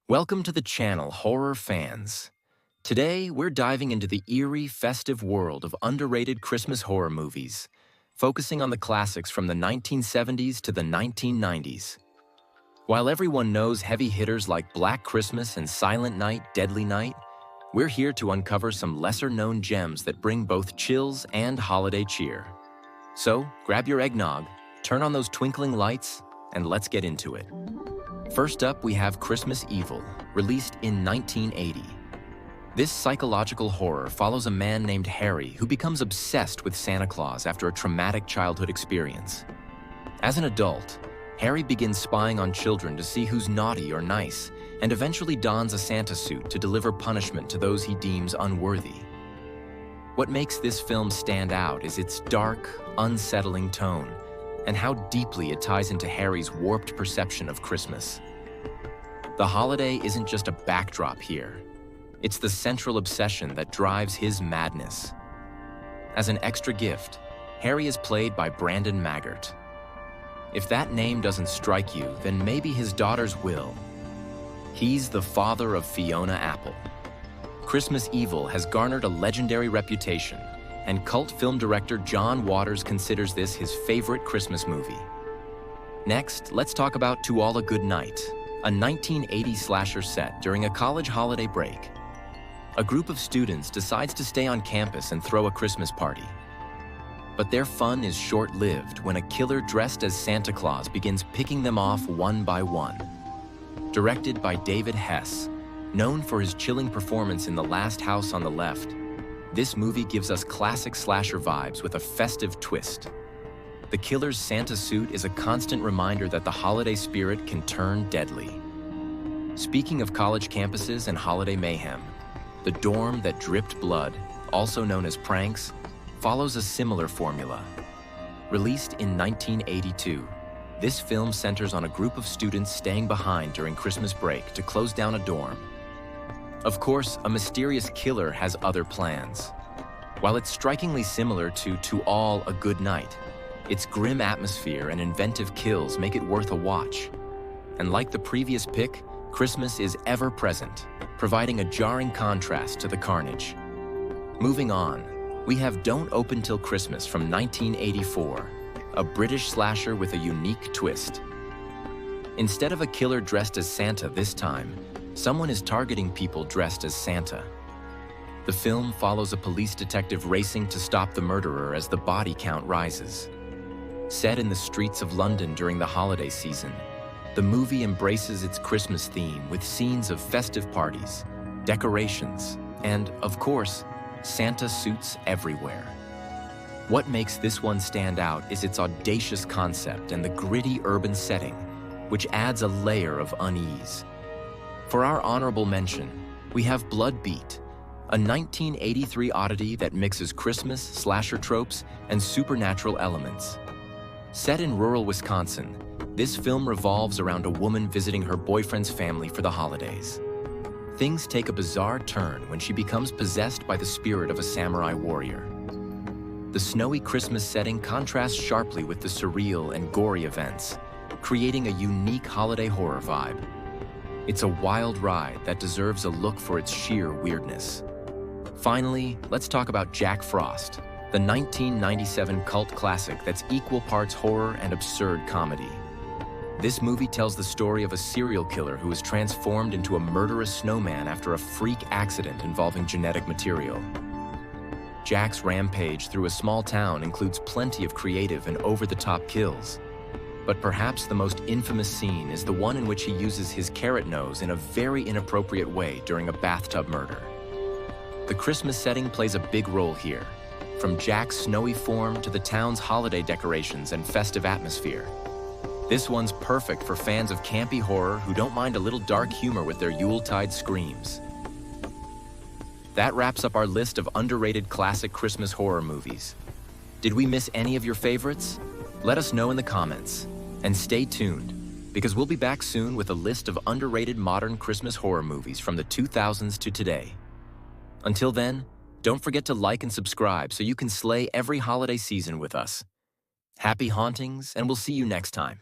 Welcome to the channel, horror fans. Today, we're diving into the eerie, festive world of underrated Christmas horror movies, focusing on the classics from the 1970s to the 1990s. While everyone knows heavy hitters like Black Christmas and Silent Night, Deadly Night, we're here to uncover some lesser-known gems that bring both chills and holiday cheer. So, grab your eggnog, turn on those twinkling lights, and let's get into it. First up, we have Christmas Evil, released in 1980. This psychological horror follows a man named Harry who becomes obsessed with Santa Claus after a traumatic childhood experience. As an adult, Harry begins spying on children to see who's naughty or nice, and eventually dons a Santa suit to deliver punishment to those he deems unworthy. What makes this film stand out is its dark, unsettling tone, and how deeply it ties into Harry's warped perception of Christmas. The holiday isn't just a backdrop here. It's the central obsession that drives his madness. As an extra gift, Harry is played by Brandon Maggart. If that name doesn't strike you, then maybe his daughters will. He's the father of Fiona Apple. Christmas Evil has garnered a legendary reputation, and cult film director John Waters considers this his favorite Christmas movie. Next, let's talk about To All a Good Night, a 1980s slasher set during a college holiday break. A group of students decides to stay on campus and throw a Christmas party. But their fun is short-lived when a killer dressed as Santa Claus begins picking them off one by one. Directed by David Hess, known for his chilling performance in The Last House on the Left, this movie gives us classic slasher vibes with a festive twist. The killer's Santa suit is a constant reminder that the holiday spirit can turn deadly. Speaking of college campuses and holiday mayhem, The Dorm That Dripped Blood, also known as Pranks, follows a similar formula. Released in 1982, this film centers on a group of students staying behind during Christmas break to close down a dorm. Of course, a mysterious killer has other plans. While it's strikingly similar to All a Good Night, its grim atmosphere and inventive kills make it worth a watch. And like the previous pick, Christmas is ever present, providing a jarring contrast to the carnage. Moving on, we have Don't Open Till Christmas from 1984, a British slasher with a unique twist. Instead of a killer dressed as Santa this time, someone is targeting people dressed as Santa. The film follows a police detective racing to stop the murderer as the body count rises. Set in the streets of London during the holiday season, the movie embraces its Christmas theme with scenes of festive parties, decorations, and, of course, Santa suits everywhere. What makes this one stand out is its audacious concept and the gritty urban setting, which adds a layer of unease. For our honorable mention, we have Blood Beat, a 1983 oddity that mixes Christmas, slasher tropes, and supernatural elements. Set in rural Wisconsin, this film revolves around a woman visiting her boyfriend's family for the holidays. Things take a bizarre turn when she becomes possessed by the spirit of a samurai warrior. The snowy Christmas setting contrasts sharply with the surreal and gory events, creating a unique holiday horror vibe. It's a wild ride that deserves a look for its sheer weirdness. Finally, let's talk about Jack Frost, the 1997 cult classic that's equal parts horror and absurd comedy. This movie tells the story of a serial killer who is transformed into a murderous snowman after a freak accident involving genetic material. Jack's rampage through a small town includes plenty of creative and over-the-top kills. But perhaps the most infamous scene is the one in which he uses his carrot nose in a very inappropriate way during a bathtub murder. The Christmas setting plays a big role here, from Jack's snowy form to the town's holiday decorations and festive atmosphere. This one's perfect for fans of campy horror who don't mind a little dark humor with their Yuletide screams. That wraps up our list of underrated classic Christmas horror movies. Did we miss any of your favorites? Let us know in the comments. And stay tuned, because we'll be back soon with a list of underrated modern Christmas horror movies from the 2000s to today. Until then, don't forget to like and subscribe so you can slay every holiday season with us. Happy hauntings, and we'll see you next time.